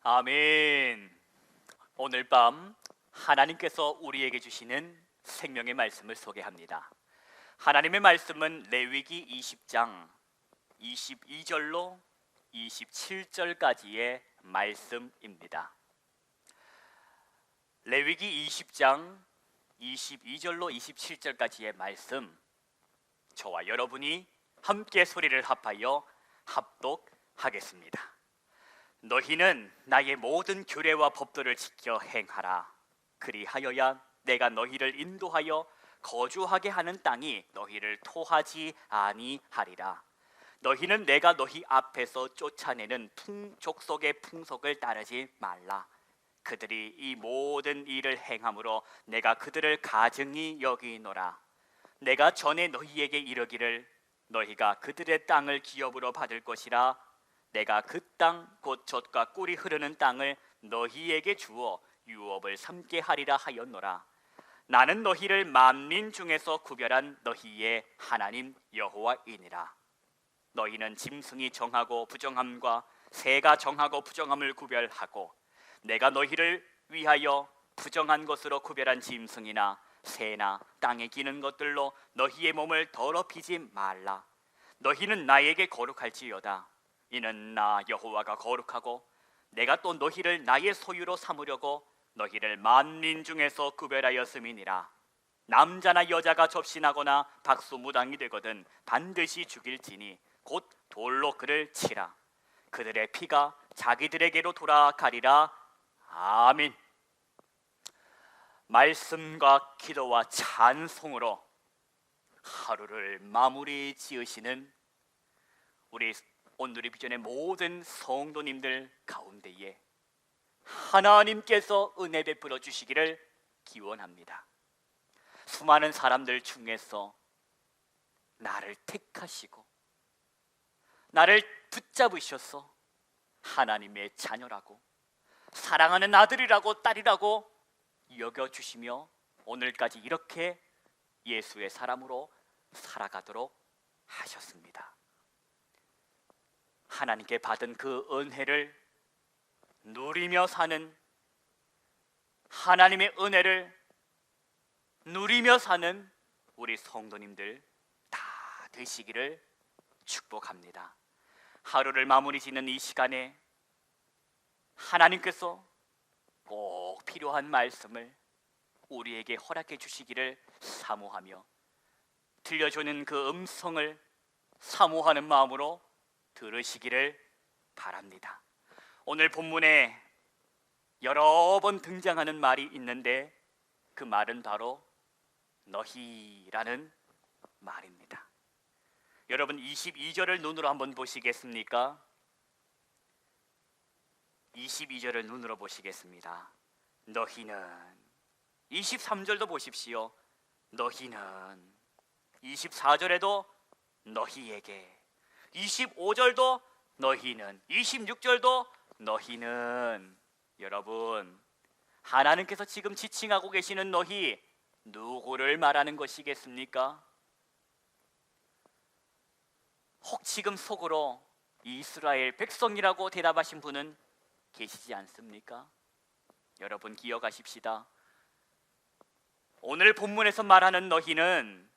아멘. 오늘 밤 하나님께서 우리에게 주시는 생명의 말씀을 소개합니다. 하나님의 말씀은 레위기 20장 22절로 27절까지의 말씀입니다. 레위기 20장 22절로 27절까지의 말씀, 저와 여러분이 함께 소리를 합하여 합독하겠습니다. 너희는 나의 모든 규례와 법도를 지켜 행하라. 그리하여야 내가 너희를 인도하여 거주하게 하는 땅이 너희를 토하지 아니하리라. 너희는 내가 너희 앞에서 쫓아내는 족속의 풍속을 따르지 말라. 그들이 이 모든 일을 행함으로 내가 그들을 가증히 여기노라. 내가 전에 너희에게 이르기를 너희가 그들의 땅을 기업으로 받을 것이라. 내가 그 땅 곧 젖과 꿀이 흐르는 땅을 너희에게 주어 유업을 삼게 하리라 하였노라. 나는 너희를 만민 중에서 구별한 너희의 하나님 여호와이니라. 너희는 짐승이 정하고 부정함과 새가 정하고 부정함을 구별하고, 내가 너희를 위하여 부정한 것으로 구별한 짐승이나 새나 땅에 기는 것들로 너희의 몸을 더럽히지 말라. 너희는 나에게 거룩할지어다. 이는 나 여호와가 거룩하고 내가 또 너희를 나의 소유로 삼으려고 너희를 만민 중에서 구별하였음이니라. 남자나 여자가 접신하거나 박수무당이 되거든 반드시 죽일지니 곧 돌로 그를 치라. 그들의 피가 자기들에게로 돌아가리라. 아멘. 말씀과 기도와 찬송으로 하루를 마무리 지으시는 우리 온누리 비전의 모든 성도님들 가운데에 하나님께서 은혜 베풀어 주시기를 기원합니다. 수많은 사람들 중에서 나를 택하시고 나를 붙잡으셔서 하나님의 자녀라고, 사랑하는 아들이라고 딸이라고 여겨주시며 오늘까지 이렇게 예수의 사람으로 살아가도록 하셨습니다. 하나님께 받은 그 은혜를 누리며 사는, 하나님의 은혜를 누리며 사는 우리 성도님들 다 되시기를 축복합니다. 하루를 마무리 짓는 이 시간에 하나님께서 꼭 필요한 말씀을 우리에게 허락해 주시기를 사모하며, 들려주는 그 음성을 사모하는 마음으로 들으시기를 바랍니다. 오늘 본문에 여러 번 등장하는 말이 있는데 그 말은 바로 너희라는 말입니다. 여러분 22절을 눈으로 한번 보시겠습니까? 22절을 눈으로 보시겠습니다. 너희는, 23절도 보십시오. 너희는, 24절에도 너희에게, 25절도 너희는, 26절도 너희는. 여러분, 하나님께서 지금 지칭하고 계시는 너희, 누구를 말하는 것이겠습니까? 혹 지금 속으로 이스라엘 백성이라고 대답하신 분은 계시지 않습니까? 여러분 기억하십시다. 오늘 본문에서 말하는 너희는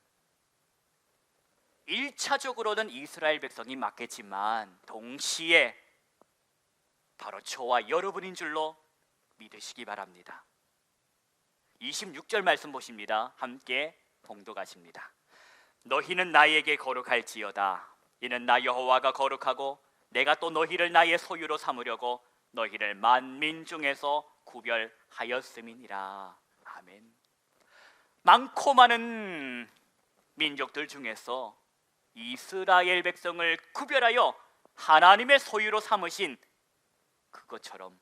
1차적으로는 이스라엘 백성이 맞겠지만 동시에 바로 저와 여러분인 줄로 믿으시기 바랍니다. 26절 말씀 보십니다. 함께 봉독하십니다. 너희는 나에게 거룩할지어다. 이는 나 여호와가 거룩하고 내가 또 너희를 나의 소유로 삼으려고 너희를 만민 중에서 구별하였음이니라. 아멘. 많고 많은 민족들 중에서 이스라엘 백성을 구별하여 하나님의 소유로 삼으신 그것처럼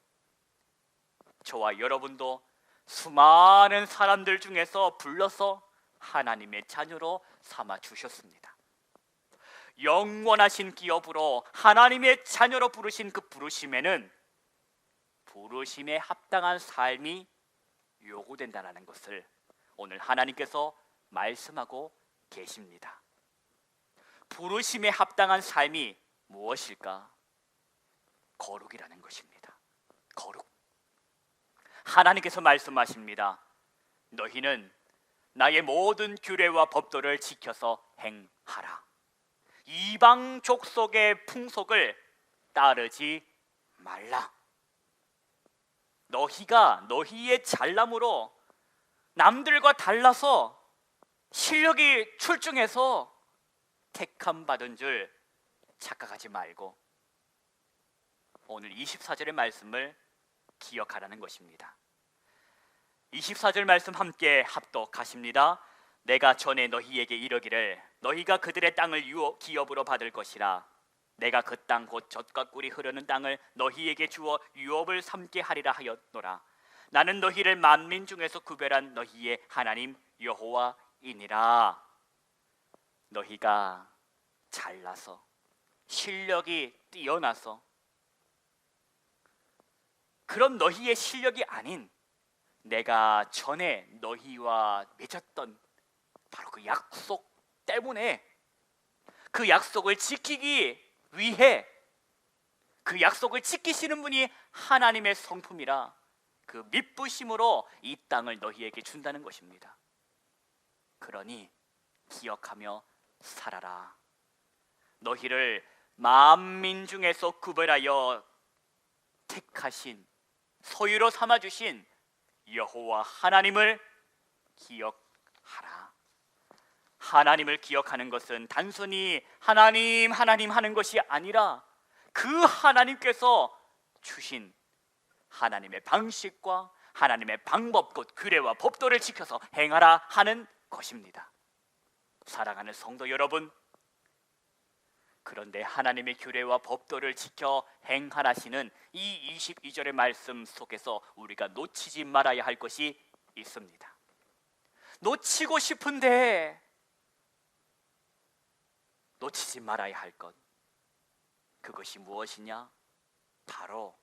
저와 여러분도 수많은 사람들 중에서 불러서 하나님의 자녀로 삼아 주셨습니다. 영원하신 기업으로 하나님의 자녀로 부르신 그 부르심에는 부르심에 합당한 삶이 요구된다는 것을 오늘 하나님께서 말씀하고 계십니다. 부르심에 합당한 삶이 무엇일까? 거룩이라는 것입니다. 거룩. 하나님께서 말씀하십니다. 너희는 나의 모든 규례와 법도를 지켜서 행하라. 이방 족속의 풍속을 따르지 말라. 너희가 너희의 잘남으로 남들과 달라서 실력이 출중해서 택함 받은 줄 착각하지 말고 오늘 24절의 말씀을 기억하라는 것입니다. 24절 말씀 함께 합독하십니다. 내가 전에 너희에게 이르기를 너희가 그들의 땅을 기업으로 받을 것이라. 내가 그 땅 곧 젖과 꿀이 흐르는 땅을 너희에게 주어 유업을 삼게 하리라 하였노라. 나는 너희를 만민 중에서 구별한 너희의 하나님 여호와이니라. 너희가 잘나서 실력이 뛰어나서 그런 너희의 실력이 아닌 내가 전에 너희와 맺었던 바로 그 약속 때문에 그 약속을 지키기 위해 그 약속을 지키시는 분이 하나님의 성품이라 그 믿부심으로 이 땅을 너희에게 준다는 것입니다. 그러니 기억하며 살아라. 너희를 만민 중에서 구별하여 택하신 소유로 삼아주신 여호와 하나님을 기억하라. 하나님을 기억하는 것은 단순히 하나님 하는 것이 아니라 그 하나님께서 주신 하나님의 방식과 하나님의 방법 곧 규례와 법도를 지켜서 행하라 하는 것입니다. 사랑하는 성도 여러분, 그런데 하나님의 규례와 법도를 지켜 행하라시는 이 22절의 말씀 속에서 우리가 놓치지 말아야 할 것이 있습니다. 놓치고 싶은데 놓치지 말아야 할 것, 그것이 무엇이냐? 바로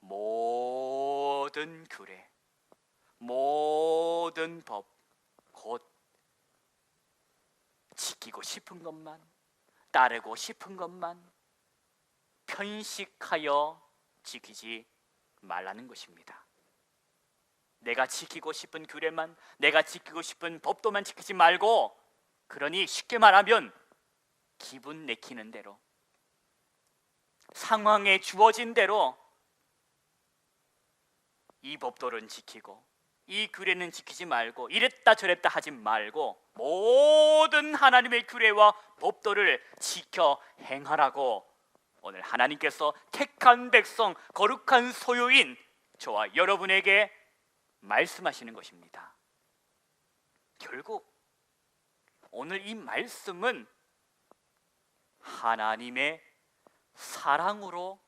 모든 규례, 모든 법, 곧 지키고 싶은 것만, 따르고 싶은 것만 편식하여 지키지 말라는 것입니다. 내가 지키고 싶은 규례만, 내가 지키고 싶은 법도만 지키지 말고, 그러니 쉽게 말하면 기분 내키는 대로, 상황에 주어진 대로 이 법도는 지키고 이 규례는 지키지 말고 이랬다 저랬다 하지 말고 모든 하나님의 규례와 법도를 지켜 행하라고 오늘 하나님께서 택한 백성, 거룩한 소유인 저와 여러분에게 말씀하시는 것입니다. 결국 오늘 이 말씀은 하나님의 사랑으로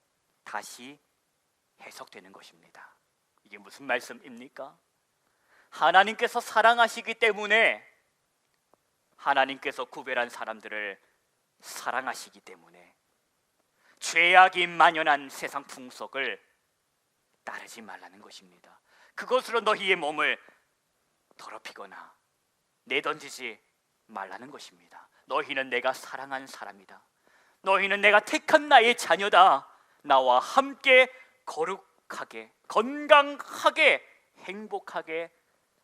다시 해석되는 것입니다. 이게 무슨 말씀입니까? 하나님께서 사랑하시기 때문에, 하나님께서 구별한 사람들을 사랑하시기 때문에 죄악이 만연한 세상 풍속을 따르지 말라는 것입니다. 그것으로 너희의 몸을 더럽히거나 내던지지 말라는 것입니다. 너희는 내가 사랑한 사람이다. 너희는 내가 택한 나의 자녀다. 나와 함께 거룩하게, 건강하게, 행복하게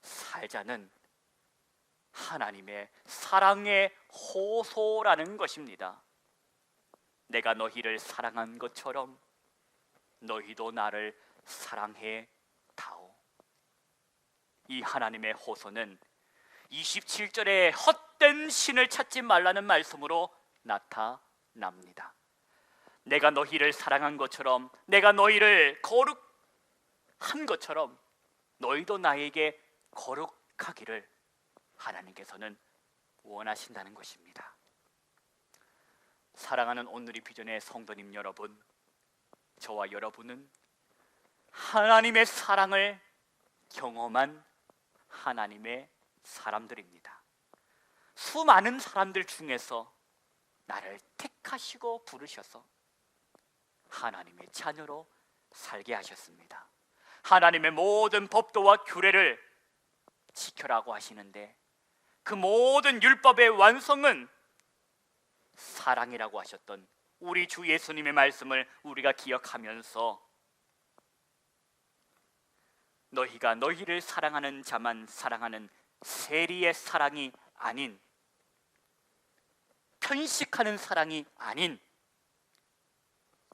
살자는 하나님의 사랑의 호소라는 것입니다. 내가 너희를 사랑한 것처럼 너희도 나를 사랑해 다오. 이 하나님의 호소는 27절에 헛된 신을 찾지 말라는 말씀으로 나타납니다. 내가 너희를 사랑한 것처럼, 내가 너희를 거룩한 것처럼 너희도 나에게 거룩하기를 하나님께서는 원하신다는 것입니다. 사랑하는 오늘의 비전의 성도님 여러분, 저와 여러분은 하나님의 사랑을 경험한 하나님의 사람들입니다. 수많은 사람들 중에서 나를 택하시고 부르셔서 하나님의 자녀로 살게 하셨습니다. 하나님의 모든 법도와 규례를 지켜라고 하시는데 그 모든 율법의 완성은 사랑이라고 하셨던 우리 주 예수님의 말씀을 우리가 기억하면서 너희가 너희를 사랑하는 자만 사랑하는 세리의 사랑이 아닌, 편식하는 사랑이 아닌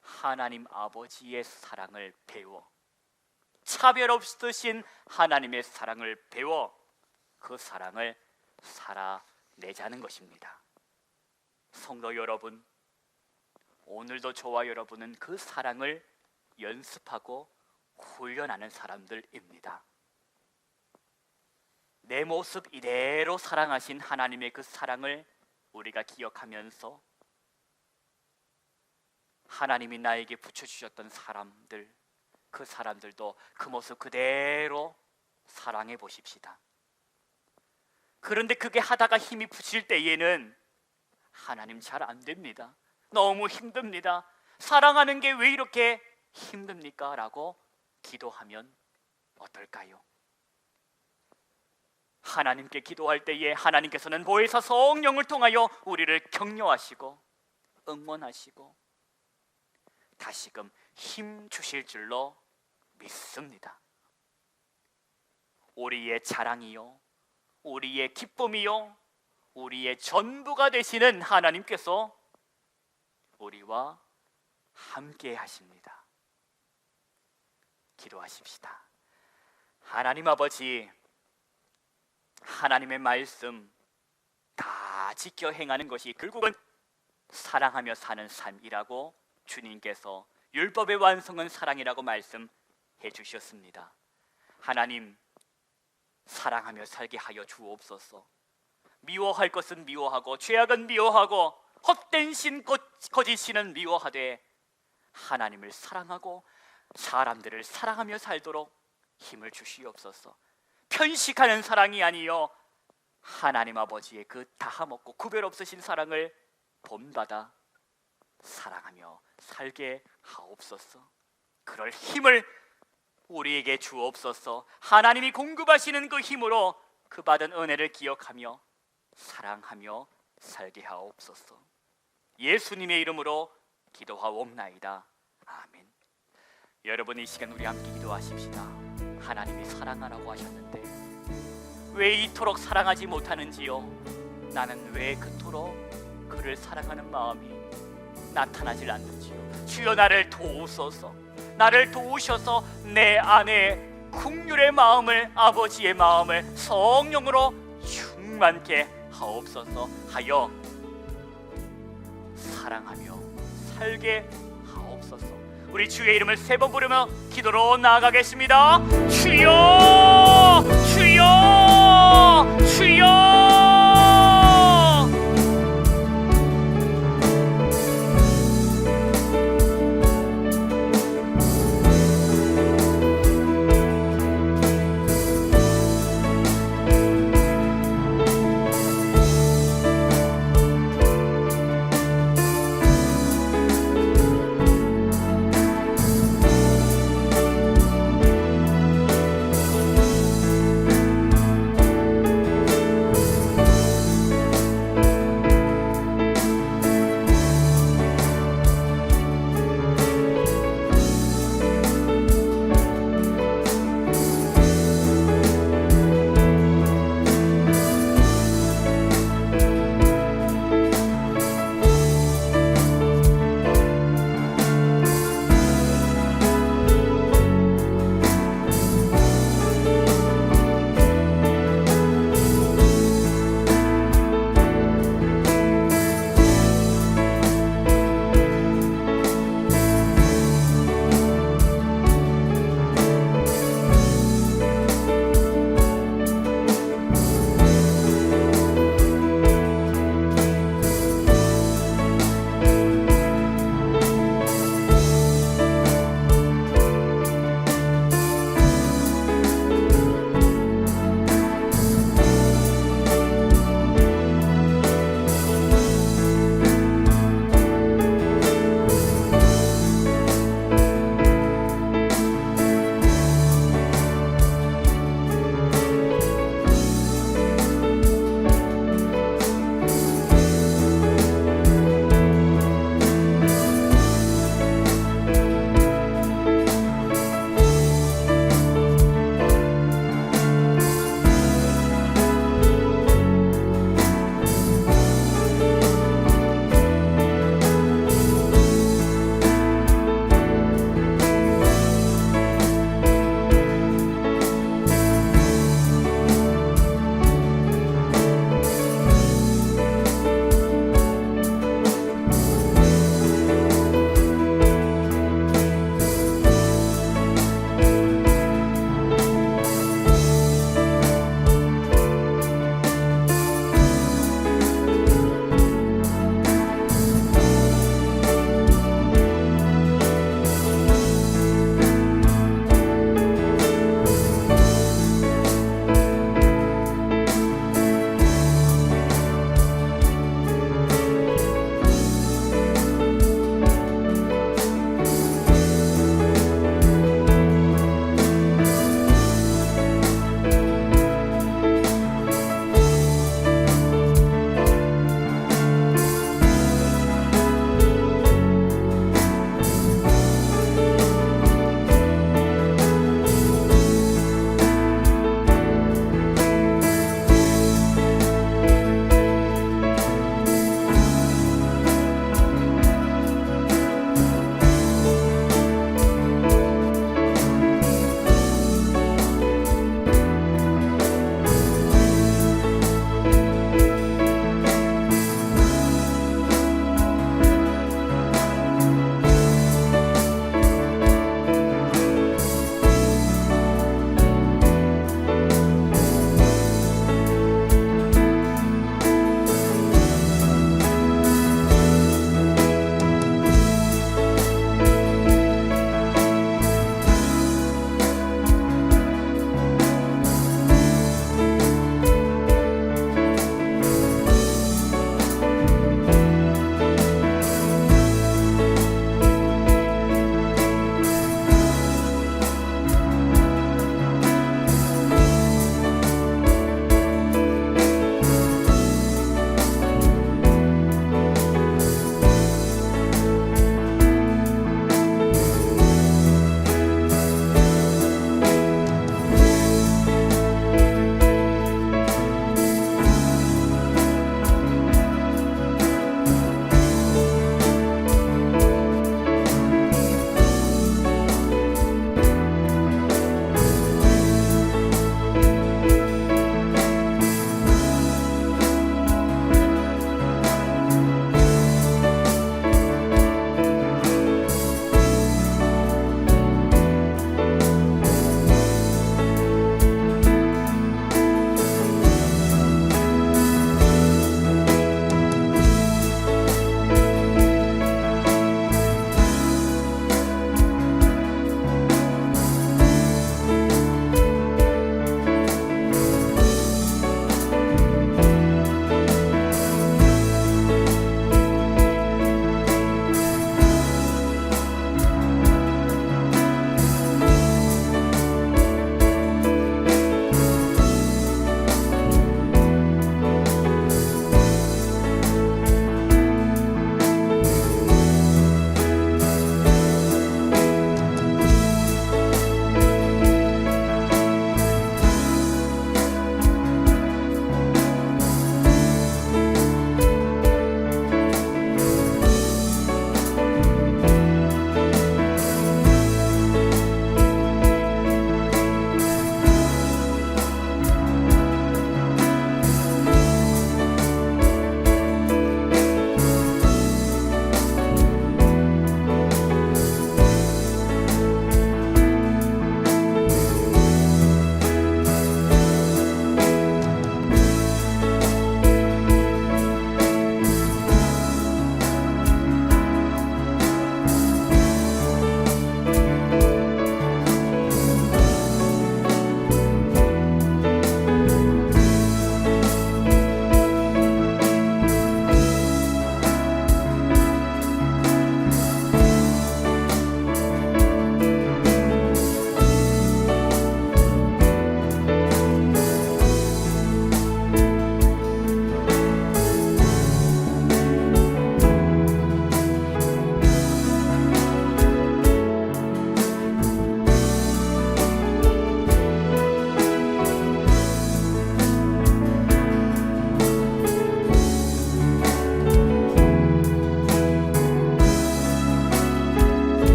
하나님 아버지의 사랑을 배워, 차별 없으신 하나님의 사랑을 배워 그 사랑을 살아내자는 것입니다. 성도 여러분, 오늘도 저와 여러분은 그 사랑을 연습하고 훈련하는 사람들입니다. 내 모습 이대로 사랑하신 하나님의 그 사랑을 우리가 기억하면서 하나님이 나에게 붙여주셨던 사람들, 그 사람들도 그 모습 그대로 사랑해 보십시다. 그런데 그게 하다가 힘이 붙일 때에는 하나님 잘 안 됩니다. 너무 힘듭니다. 사랑하는 게 왜 이렇게 힘듭니까? 라고 기도하면 어떨까요? 하나님께 기도할 때에 하나님께서는 보혜사 성령을 통하여 우리를 격려하시고 응원하시고 다시금 힘 주실 줄로 믿습니다. 우리의 자랑이요, 우리의 기쁨이요, 우리의 전부가 되시는 하나님께서 우리와 함께 하십니다. 기도하십시다. 하나님 아버지, 하나님의 말씀 다 지켜 행하는 것이 결국은 사랑하며 사는 삶이라고 주님께서 율법의 완성은 사랑이라고 말씀해 주셨습니다. 하나님, 사랑하며 살게 하여 주옵소서. 미워할 것은 미워하고 죄악은 미워하고 헛된 신 거짓 신은 미워하되 하나님을 사랑하고 사람들을 사랑하며 살도록 힘을 주시옵소서. 편식하는 사랑이 아니요 하나님 아버지의 그 다함없고 구별 없으신 사랑을 본받아 사랑하며 살게 하옵소서. 그럴 힘을 우리에게 주옵소서. 하나님이 공급하시는 그 힘으로 그 받은 은혜를 기억하며 사랑하며 살게 하옵소서. 예수님의 이름으로 기도하옵나이다. 아멘. 여러분, 이 시간 우리 함께 기도하십시다. 하나님이 사랑하라고 하셨는데 왜 이토록 사랑하지 못하는지요? 나는 왜 그토록 그를 사랑하는 마음이 나타나질 않는지요? 주여, 나를 도우소서. 나를 도우셔서 내 안에 긍휼의 마음을, 아버지의 마음을 성령으로 충만케 하옵소서 하여 사랑하며 살게 하옵소서. 우리 주의 이름을 세 번 부르며 기도로 나아가겠습니다. 주여, 주여, 주여.